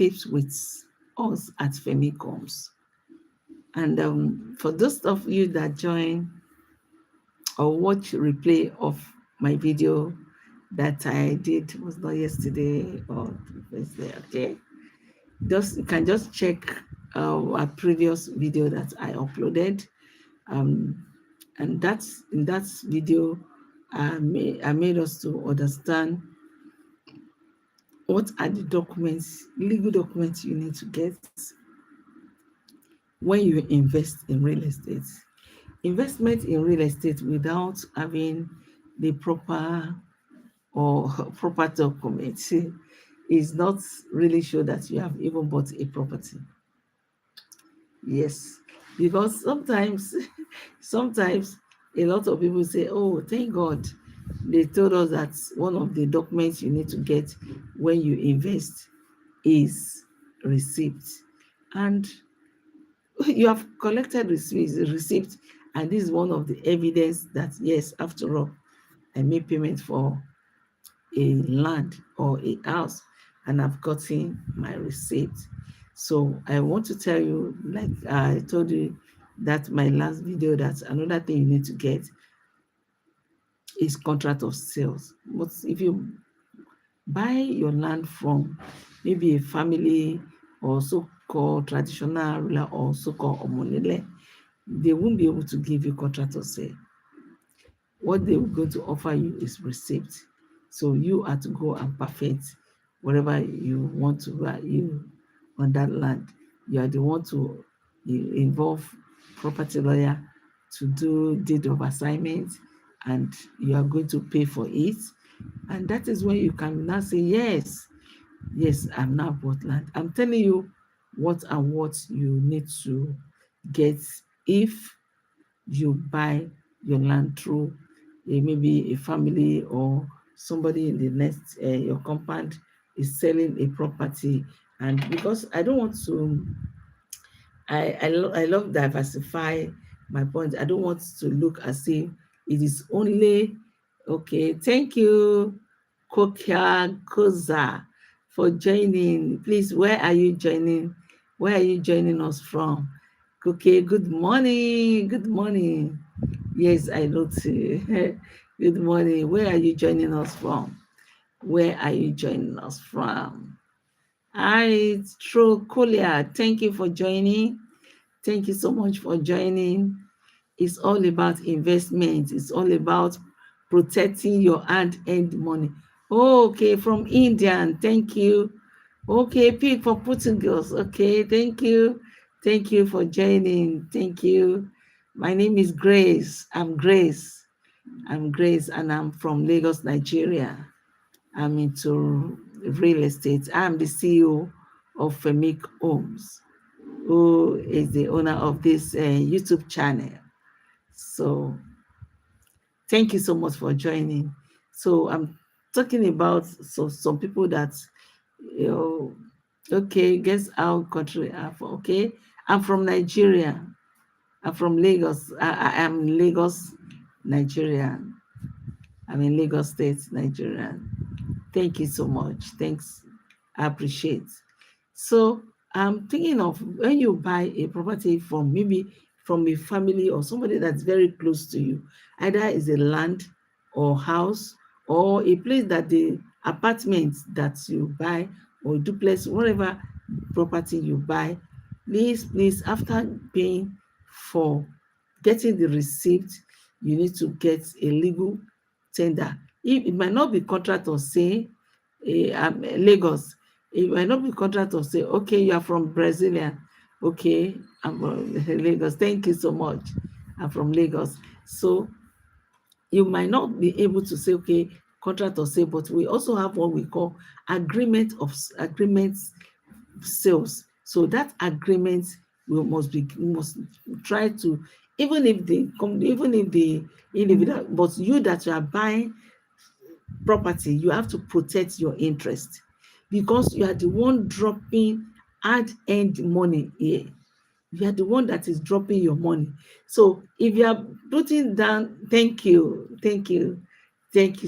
tips with us at Femichomes. And for those of you that join or watch replay of my video that I did, was not yesterday or Wednesday, okay? You can just check a previous video that I uploaded. And that's in that video, I made us to understand what are the documents, legal documents you need to get when you invest in real estate. Investment in real estate without having the proper or proper documents is not really sure that you have even bought a property. Yes, because sometimes a lot of people say, oh, thank God, they told us that one of the documents you need to get when you invest is receipt. And you have collected receipt, and this is one of the evidence that, yes, after all, I made payment for a land or a house and I've gotten my receipt. So I want to tell you, like I told you that my last video, that another thing you need to get is contract of sales. But if you buy your land from maybe a family or so-called traditional ruler or so-called omonile, they won't be able to give you contract of sale. What they were going to offer you is receipt. So you have to go and perfect whatever you want to buy you on that land. You are the one to involve property lawyer to do deed of assignment, and you are going to pay for it. And that is when you can now say, yes, I'm now bought land. I'm telling you what you need to get if you buy your land through maybe a family or somebody in the next your compound is selling a property. And because I don't want to, I love diversify my point. I don't want to look as if it is only okay. Thank you, Kokia Koza, for joining. Please, where are you joining? Where are you joining us from? Okay, good morning. Good morning. Yes, I know too. Good morning. Where are you joining us from? Where are you joining us from? Hi, Trocolia. Thank you for joining. Thank you so much for joining. It's all about investment. It's all about protecting your hard-earned money. Okay, from Indian. Thank you. Okay, pick for Portuguese. Okay, thank you. Thank you for joining. Thank you. My name is Grace. I'm Grace, and I'm from Lagos, Nigeria. I'm into real estate. I'm the CEO of Femichomes, who is the owner of this YouTube channel. So thank you so much for joining. So I'm talking about some people that, okay, guess our country are from. Okay, I'm from Nigeria. I'm from Lagos. I am in Lagos, Nigeria. I'm in Lagos State, Nigeria. Thank you so much. Thanks. I appreciate. So I'm thinking of when you buy a property from maybe from a family or somebody that's very close to you, either is a land or house or a place that the apartment that you buy or duplex, whatever property you buy, please, after paying for getting the receipt, you need to get a legal tender. It might not be contract or say, Lagos. It might not be contract or say, okay, you are from Brasilia. Okay, I'm from Lagos. Thank you so much. I'm from Lagos. So you might not be able to say, okay, contract or say, but we also have what we call agreements sales. So that agreement we must try to, even if the individual, but you that you are buying property, you have to protect your interest because you are the one dropping hard-earned money here. You are the one that is dropping your money. So if you are putting down, thank you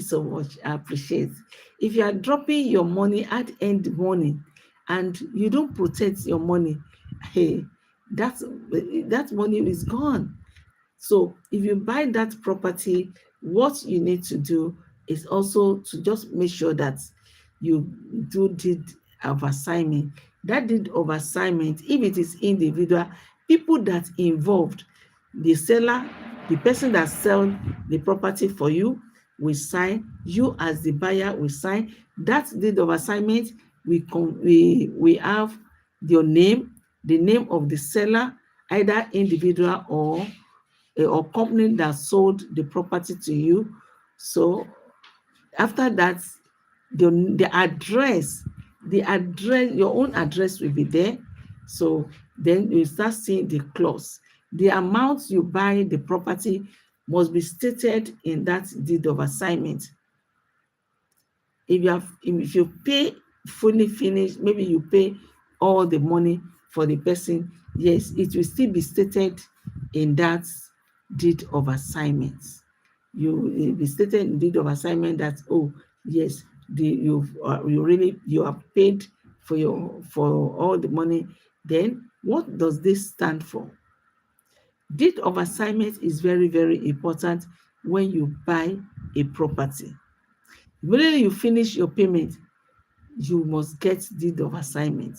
so much. I appreciate. If you are dropping your money, hard-earned money, and you don't protect your money, hey, that money is gone. So if you buy that property, what you need to do is also to just make sure that you do deed of assignment. That deed of assignment, if it is individual, people that involved, the seller, the person that sell the property for you will sign, you as the buyer will sign. That deed of assignment, we have your name, the name of the seller, either individual or company that sold the property to you. So after that, the address, your own address will be there. So then you start seeing the clause. The amount you buy the property must be stated in that deed of assignment. If you pay fully finished, maybe you pay all the money for the person, yes, it will still be stated in that deed of assignment. You be stated in deed of assignment that, oh yes, you are paid for all the money. Then what does this stand for? Deed of assignment is very, very important when you buy a property. Immediately you finish your payment, you must get deed of assignment.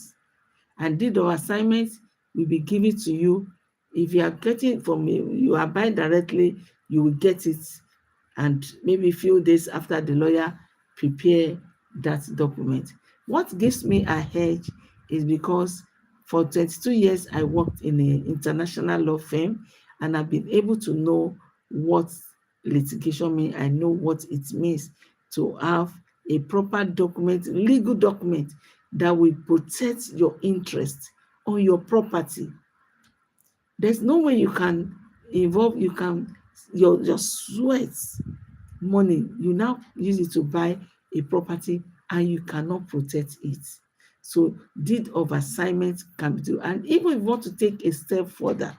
And deed of assignment will be given to you. If you are getting from you are buying directly, you will get it, and maybe a few days after the lawyer prepare that document. What gives me a edge is because for 22 years I worked in an international law firm, and I've been able to know what litigation means. I know what it means to have a proper document, legal document that will protect your interest on your property. There's no way you can your sweat money, you now use it to buy a property and you cannot protect it. So deed of assignment can be done. And even if you want to take a step further,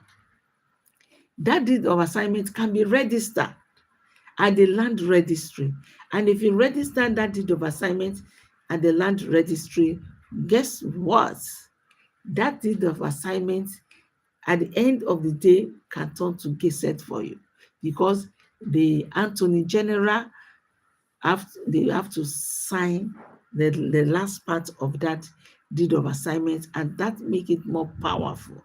that deed of assignment can be registered at the land registry. And if you register that deed of assignment at the land registry, guess what? That deed of assignment at the end of the day can turn to gazette for you, because the Attorney General they have to sign the last part of that deed of assignment, and that make it more powerful.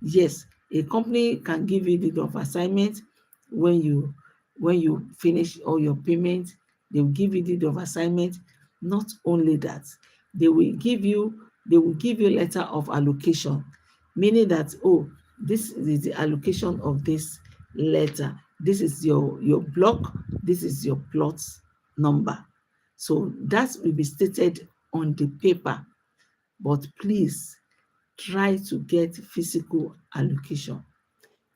Yes, a company can give you deed of assignment when you finish all your payments. They will give you deed of assignment. Not only that, they will give you letter of allocation, meaning that, oh, this is the allocation of this letter. This is your block. This is your plot number. So that will be stated on the paper. But please try to get physical allocation.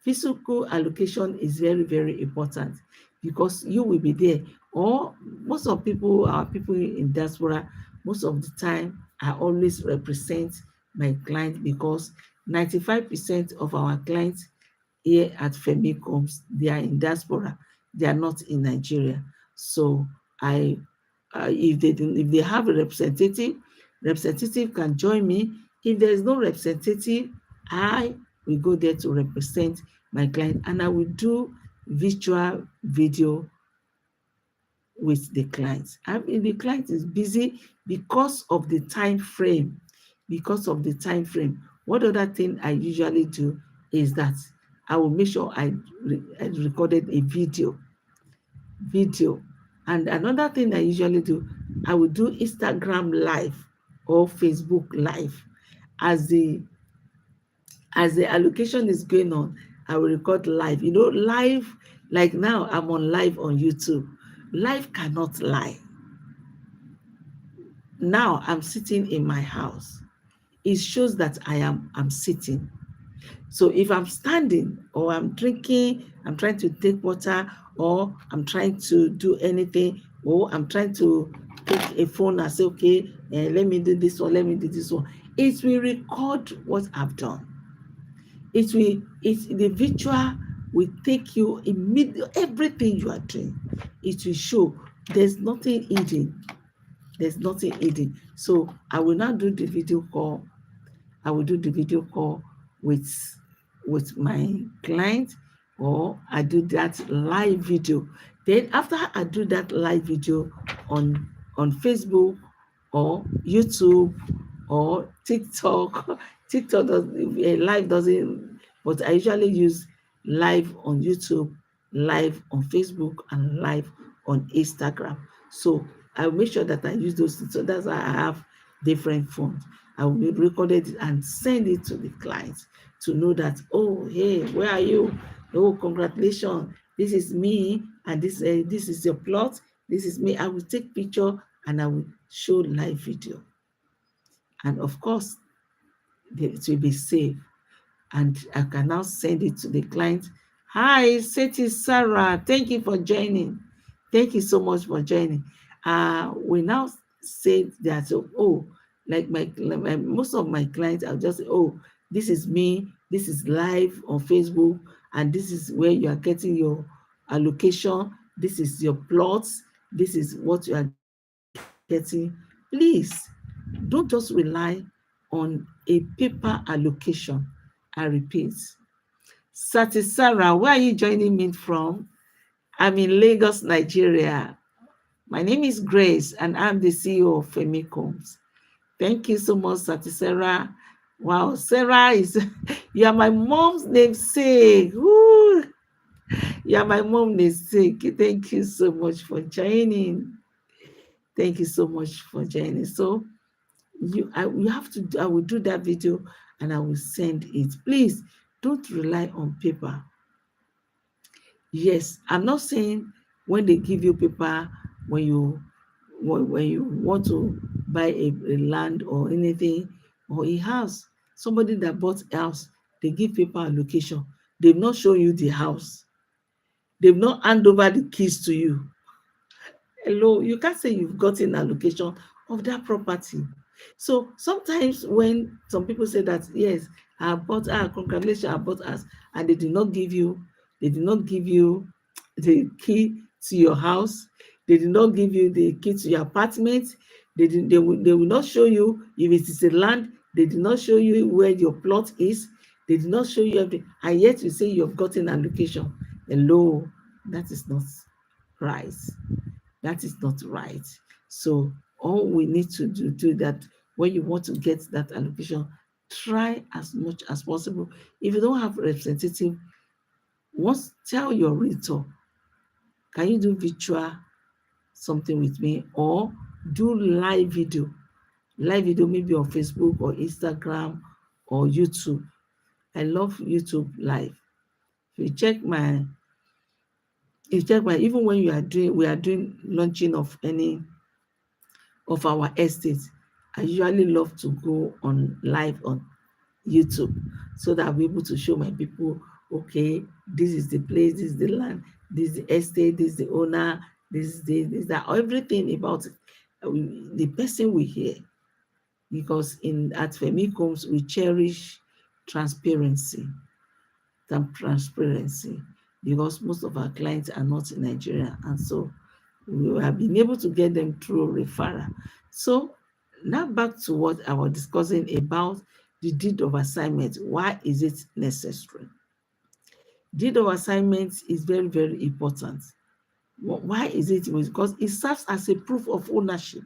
Physical allocation is very, very important, because you will be there. Or most of people, our people in diaspora, most of the time, I always represent my client, because 95% of our clients here at Femichomes, they are in diaspora. They are not in Nigeria. So I, if they have a representative can join me. If there is no representative, I will go there to represent my client, and I will do virtual video with the client. If the client is busy because of the time frame, what other thing I usually do is that I will make sure I recorded a video. And another thing I usually do, I will do Instagram live or Facebook live. As the allocation is going on, I will record live. Live, like now I'm on live on YouTube. Live cannot lie. Now I'm sitting in my house. It shows that I'm sitting. So if I'm standing, or I'm drinking, I'm trying to take water, or I'm trying to do anything, or I'm trying to take a phone and say, okay, let me do this one, it will record what I've done. The virtual will take you immediately, everything you are doing. It will show. There's nothing hidden. There's nothing hidden. So I will now do the video call. I will do the video call with my client, or I do that live video. Then after I do that live video on Facebook or YouTube or TikTok, TikTok does, live doesn't, but I usually use live on YouTube, live on Facebook, and live on Instagram. So I make sure that I use those things. So that's why I have different phones. I will record it and send it to the clients to know that, oh, hey, where are you? Oh, congratulations. This is me, and this is your plot. This is me. I will take picture and I will show live video. And of course, it will be safe. And I can now send it to the client. Hi, Seti Sarah. Thank you for joining. Thank you so much for joining. We now say that, oh, like most of my clients, I'll just say, oh, this is me. This is live on Facebook, and this is where you are getting your allocation. This is your plots. This is what you are getting. Please don't just rely on a paper allocation. I repeat, Sati Sarah, where are you joining me from? I'm in Lagos, Nigeria. My name is Grace, and I'm the CEO of Femichomes. Thank you so much, Sati Sarah. Wow, Sarah is, you are my mom's namesake. Woo! You are my mom's namesake. Thank you so much for joining. Thank you so much for joining. So, you have to, I will do that video and I will send it. Please don't rely on paper. Yes, I'm not saying when they give you paper, when you when you want to buy a land or anything or a house, somebody that bought a house, they give paper allocation. They've not shown you the house. They've not hand over the keys to you. Hello, you can't say you've gotten allocation of that property. So sometimes when some people say that, yes, I bought, congratulations, I bought us, and they did not give you the key to your house, they did not give you the key to your apartment, they will not show you if it is a land, they did not show you where your plot is, they did not show you everything, and yet you say you have gotten allocation. Hello, that is not right. That is not right. So all we need to do that when you want to get that allocation, try as much as possible. If you don't have a representative, once tell your realtor, can you do virtual something with me, or do live video maybe on Facebook or Instagram or YouTube. I love YouTube live. If you check my, even when we are doing launching of any of our estates, I usually love to go on live on YouTube so that I'll be able to show my people, okay, this is the place, this is the land, this is the estate, this is the owner, this is that, everything about it. The person we hear, because at Femichomes we cherish transparency, transparency, because most of our clients are not in Nigeria, and so we have been able to get them through referral. So now back to what I was discussing about the deed of assignment. Why is it necessary? Deed of assignment is very, very important. Why is it? Because it serves as a proof of ownership.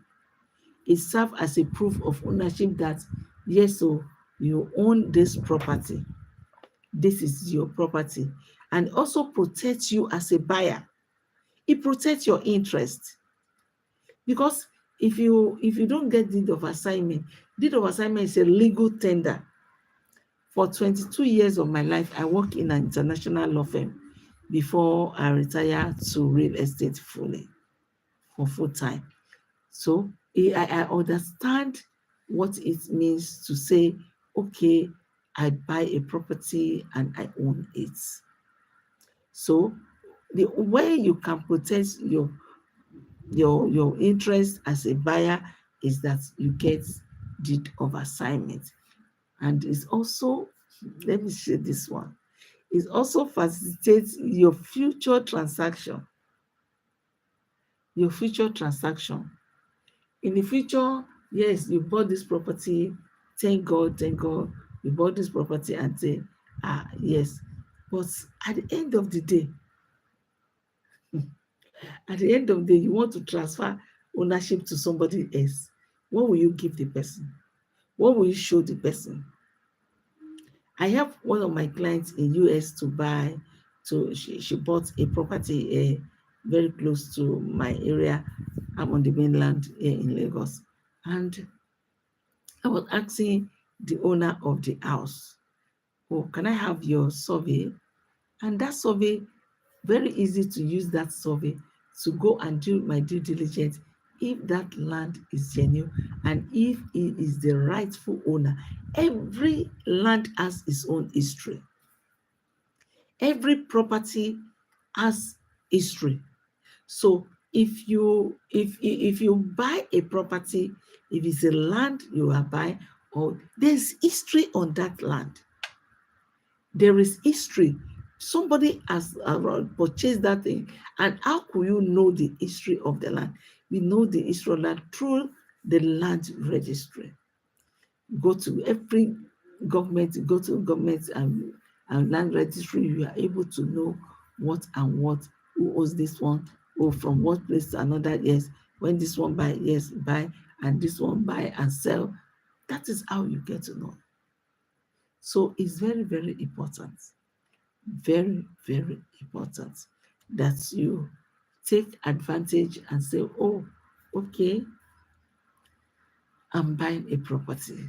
It serves as a proof of ownership that, yes, so you own this property. This is your property. And also protects you as a buyer. It protects your interest. Because if you don't get deed of assignment is a legal tender. For 22 years of my life, I work in an international law firm before I retire to real estate fully, for full time. So I understand what it means to say, okay, I buy a property and I own it. So the way you can protect your interest as a buyer is that you get deed of assignment. And it's also, let me share this one, it also facilitates your future transaction. In the future, yes, you bought this property. Thank God, you bought this property and say, yes. But at the end of the day, at the end of the day, you want to transfer ownership to somebody else. What will you give the person? What will you show the person? I helped one of my clients in US to buy, she bought a property very close to my area. I'm on the mainland here in Lagos. And I was asking the owner of the house, oh, can I have your survey? And that survey, very easy to use that survey to go and do my due diligence if that land is genuine and if it is the rightful owner. Every land has its own history. Every property has history. So if you buy a property, if it's a land you are buying, or there's history on that land, there is history. Somebody has purchased that thing, and how could you know the history of the land? We know the history of land through the land registry. Go to every government, go to government and land registry, you are able to know what and what, who owns this one, or from what place to another, yes, when this one buy, yes, buy, and this one buy and sell. That is how you get to know. So it's very, very important, very, very important that you take advantage and say, oh, okay, I'm buying a property.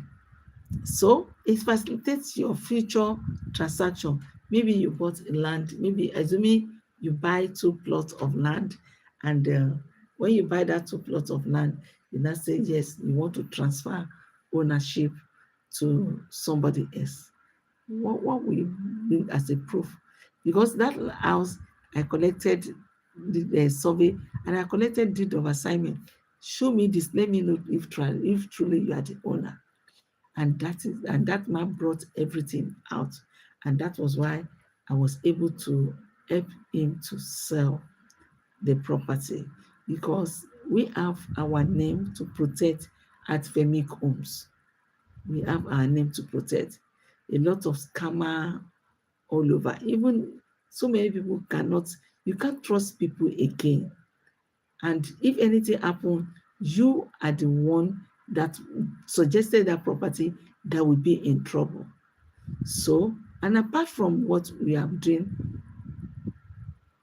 So it facilitates your future transaction. Maybe you bought land, maybe assuming you buy 2 plots of land, and when you buy that 2 plots of land, you now say, yes, you want to transfer ownership to somebody else. What will you bring as a proof? Because that house, I collected the survey and I collected deed of assignment. Show me this, let me know if truly you are the owner. And that man brought everything out, and that was why I was able to help him to sell the property, because we have our name to protect at Femichomes. We have our name to protect. A lot of scammer all over. Even so many people you can't trust people again. And if anything happens, you are the one that suggested that property that will be in trouble. So, and apart from what we are doing,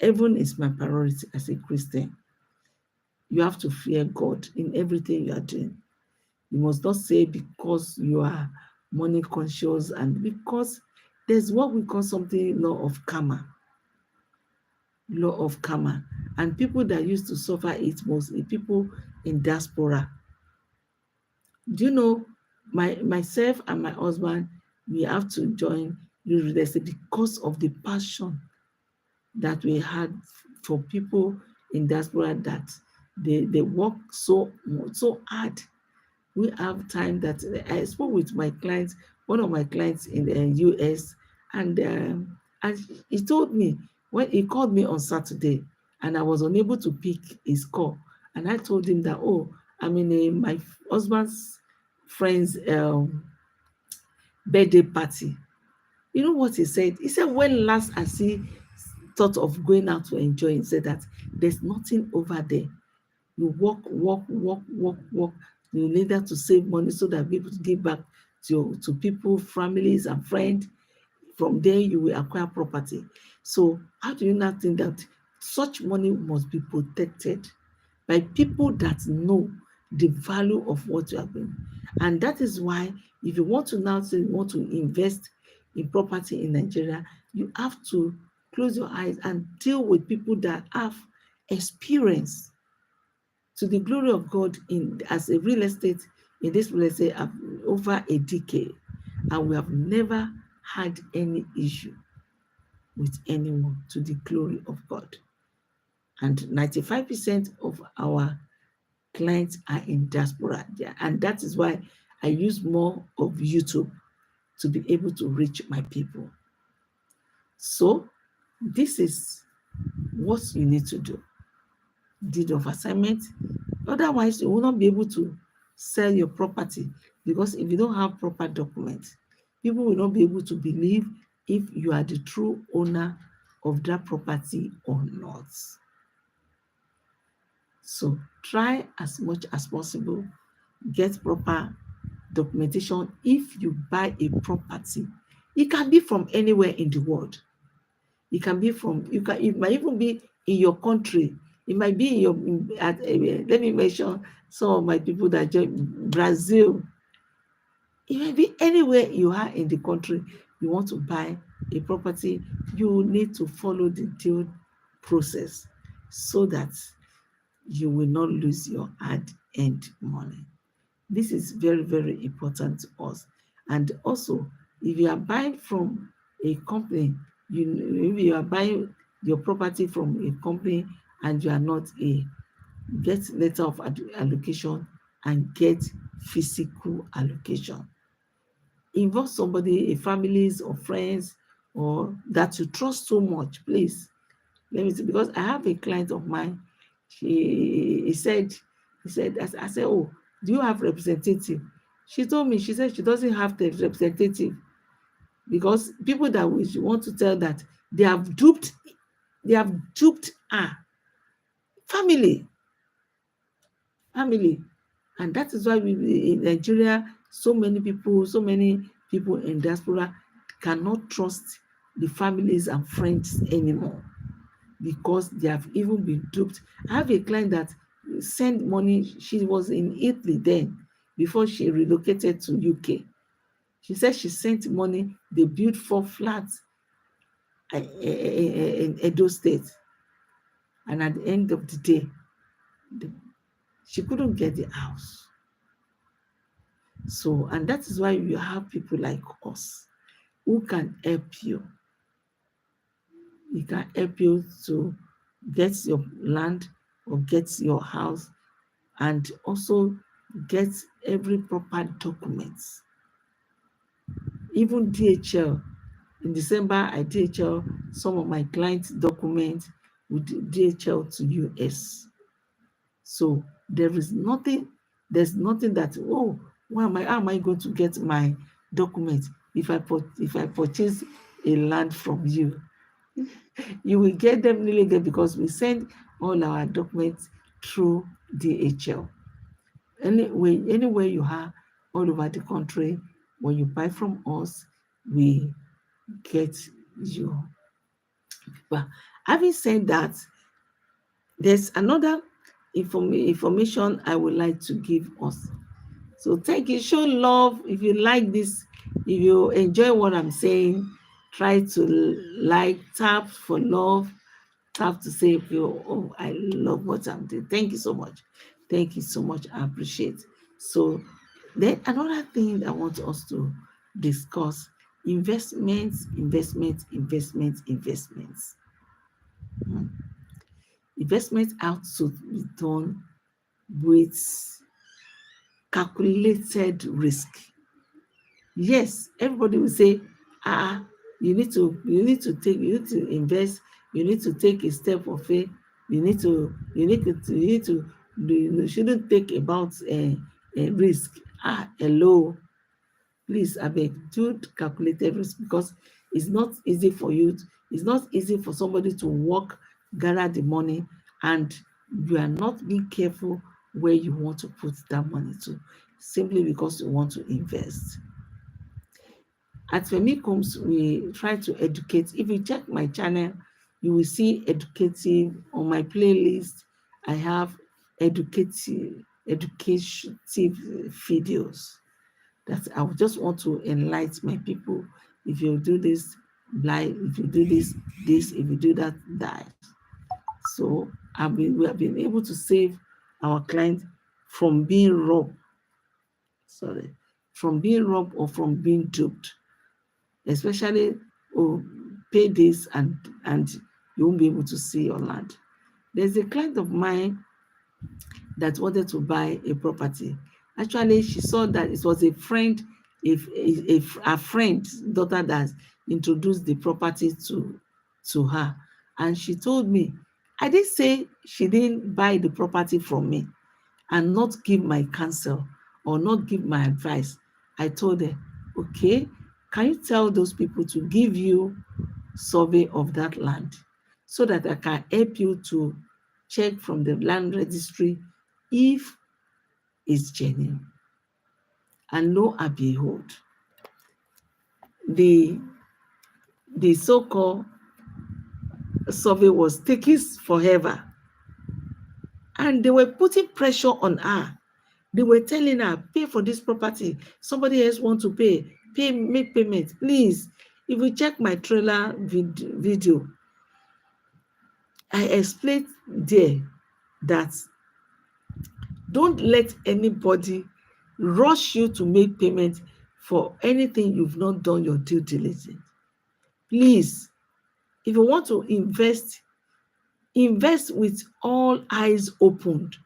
heaven is my priority as a Christian. You have to fear God in everything you are doing. You must not say because you are money conscious, and because there's what we call something law of karma. Law of karma. And people that used to suffer it mostly people in diaspora. Do you know, myself and my husband, we have to join university because of the passion that we had for people in diaspora, that they work so hard. We have time that I spoke with my clients, one of my clients in the US, and he told me, when he called me on Saturday and I was unable to pick his call, and I told him that, oh, I'm in my husband's friend's birthday party. You know what he said? He said, when last has he thought of going out to enjoy? He said that there's nothing over there. You work. You need that to save money so that people to give back to people, families, and friends. From there, you will acquire property. So, how do you not think that such money must be protected by people that know the value of what you are doing? And that is why, if you want to now say you want to invest in property in Nigeria, you have to close your eyes and deal with people that have experience, to the glory of God, in as a real estate, in this real estate over a decade, and we have never had any issue with anyone, to the glory of God. And 95% of our clients are in diaspora, and that is why I use more of YouTube to be able to reach my people. So this is what you need to do. deed of assignment. Otherwise, you will not be able to sell your property, because if you don't have proper documents, people will not be able to believe if you are the true owner of that property or not. So try as much as possible, get proper documentation. If you buy a property, it can be from anywhere in the world. It can be from, it might even be in your country. It might be in your, let me mention some of my people that join Brazil. It might be anywhere you are in the country. You want to buy a property, you need to follow the deal process so that you will not lose your hard-earned money. This is very, very important to us. And also, if you are buying from a company, if you are buying your property from a company and you are not a, get letter of allocation and get physical allocation. Involve somebody, a families or friends, or that you trust so much, please. Let me see, because I have a client of mine. He said, I said, oh, do you have representative? She told me, she said she doesn't have the representative because people that we want to tell that they have duped her family. And that is why we in Nigeria, so many people in diaspora cannot trust the families and friends anymore, because they have even been duped. I have a client that sent money. She was in Italy then before she relocated to UK. She said she sent money. They built 4 flats in Edo State. And at the end of the day, she couldn't get the house. So, and that is why you have people like us who can help you. We can help you to get your land or get your house, and also get every proper documents. Even DHL. In December, I DHL some of my clients' documents with DHL to US. So there's nothing that, oh, how am I going to get my documents if I purchase a land from you? You will get them really good, because we send all our documents through DHL. Anywhere you are, all over the country, when you buy from us, we get you. But having said that, there's another information I would like to give us. So thank you. Show love if you like this. If you enjoy what I'm saying, try to like, tap for love, tap to say, oh, I love what I'm doing. Thank you so much. Thank you so much. I appreciate. So then another thing I want us to discuss: investments. Investments have to be done with calculated risk. Yes, everybody will say, you need to invest, you need to take a step of faith, you shouldn't take about a risk. Hello, please, abeg, do calculated risk, because it's not easy for you. It's not easy for somebody to work, gather the money, and you are not being careful where you want to put that money to, simply because you want to invest. At Femichomes, we try to educate. If you check my channel, you will see educative. On my playlist, I have educative videos that I would just want to enlighten my people. If you do this, lie. If you do this, if you do that, die. So we have been able to save our clients from being robbed. From being robbed or from being duped, especially pay this and you won't be able to see your land. There's a client of mine that wanted to buy a property. Actually, she saw that it was a friend, a friend's daughter that introduced the property to her. And she told me, I didn't say she didn't buy the property from me and not give my counsel or not give my advice. I told her, okay, can you tell those people to give you survey of that land so that I can help you to check from the land registry if it's genuine. And lo and behold, the so-called survey was taking forever. And they were putting pressure on her. They were telling her, pay for this property. Somebody else want to pay, make payment, please. If you check my trailer video, I explained there that don't let anybody rush you to make payment for anything you've not done your due diligence. Please, if you want to invest, invest with all eyes opened.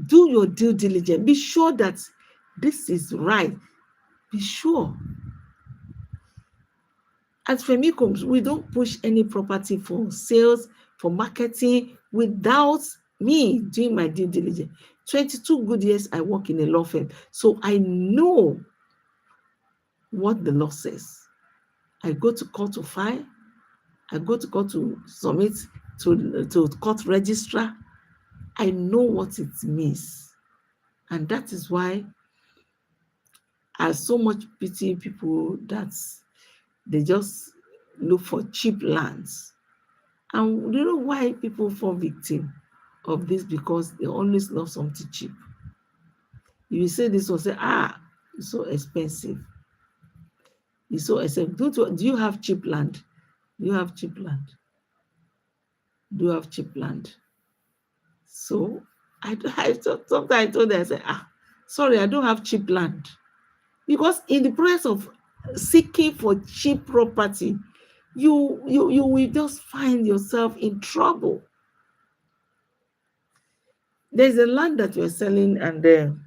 Do your due diligence. Be sure that this is right. Be sure. At Femichomes, we don't push any property for sales, for marketing, without me doing my due diligence. 22 good years I work in a law firm, so I know what the law says. I go to court to file. I go to court to submit to court registrar. I know what it means. And that is why I so much pity people that they just look for cheap lands. And you know why people fall victim of this? Because they always love something cheap. If you say this one, say, it's so expensive. It's so expensive. Do you have cheap land? Do you have cheap land? Do you have cheap land? So sometimes I told them, I said, sorry, I don't have cheap land. Because in the process of seeking for cheap property, you will just find yourself in trouble. There's a land that we're selling, and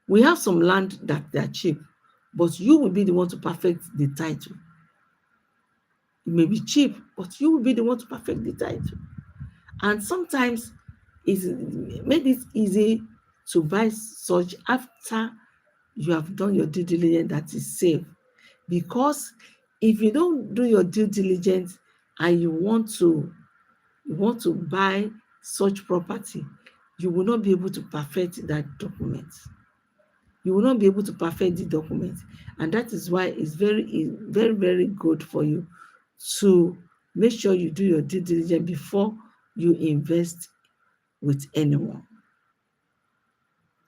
we have some land that they're cheap, but you will be the one to perfect the title. It may be cheap, but you will be the one to perfect the title. And sometimes it's made it easy to buy such after you have done your due diligence that is safe. Because if you don't do your due diligence and you want to buy such property, you will not be able to perfect that document. You will not be able to perfect the document. And that is why it's very, very, very good for you to make sure you do your due diligence before you invest with anyone.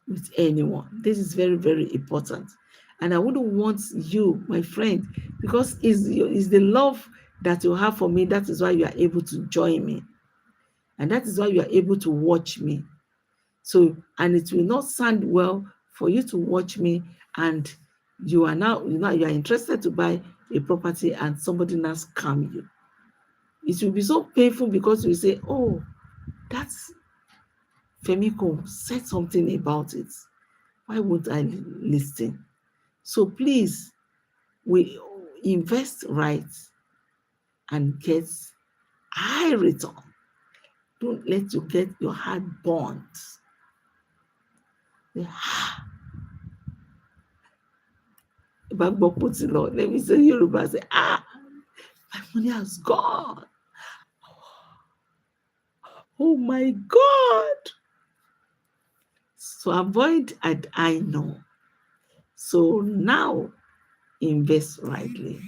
With anyone. This is very, very important. And I wouldn't want you, my friend, because it's the love that you have for me. That is why you are able to join me. And that is why you are able to watch me. So, and it will not sound well for you to watch me and you are interested to buy a property and somebody now scam you. It will be so painful because you say, oh, that's Femico said something about it. Why would I listen? So please, we invest right and get high return. Don't let you get your heart burnt. Let me say Yoruba, say, my money has gone. Oh my God. So avoid and I know. So now invest rightly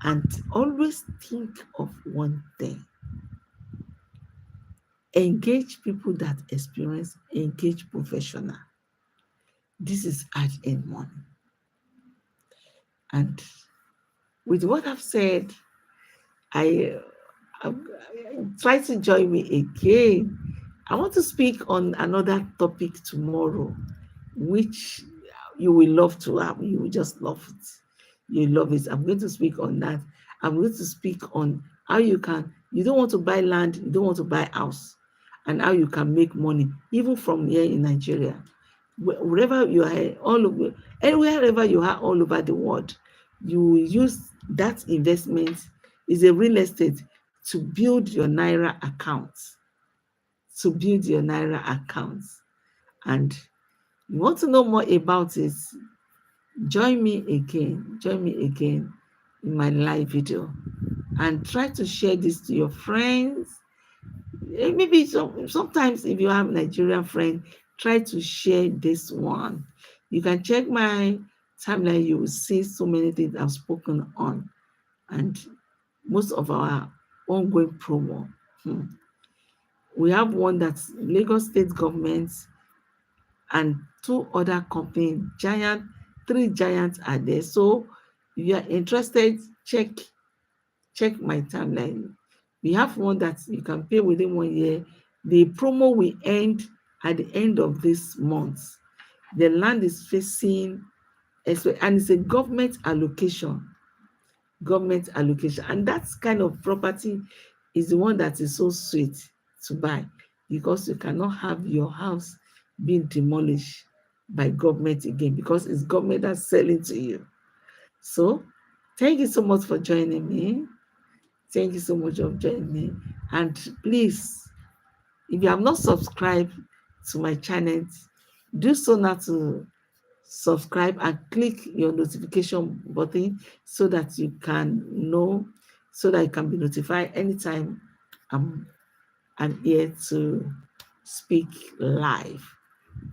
and always think of one thing. Engage people that experience, engage professional. This is hard-earned money. And with what I've said, I try to join me again. I want to speak on another topic tomorrow, which you will love to have. You will just love it. You love it. I'm going to speak on that. I'm going to speak on how you don't want to buy land, you don't want to buy house, and how you can make money, even from here in Nigeria. Wherever you are, anywhere you are all over the world, you use that investment is a real estate to build your Naira account. To build your Naira account. And you want to know more about it, join me again. Join me again in my live video. And try to share this to your friends. Maybe sometimes if you have a Nigerian friend, try to share this one. You can check my timeline, you will see so many things I've spoken on. And most of our ongoing promo. We have one that's Lagos State government and two other companies, three giants are there. So if you are interested, check my timeline. We have one that you can pay within 1 year. The promo will end at the end of this month. The land is facing, and it's a government allocation. And that kind of property is the one that is so sweet to buy, because you cannot have your house being demolished by government again, because it's government that's selling to you. So thank you so much for joining me. Thank you so much for joining me. And please, if you have not subscribed to my channel, do so now to subscribe and click your notification button so that you can know, so that you can be notified anytime I'm here to speak live.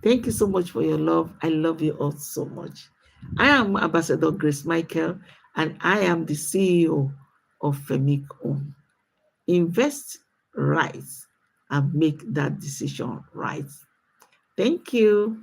Thank you so much for your love. I love you all so much. I am Ambassador Grace Michael, and I am the CEO of Femichomes. Invest right and make that decision right. Thank you.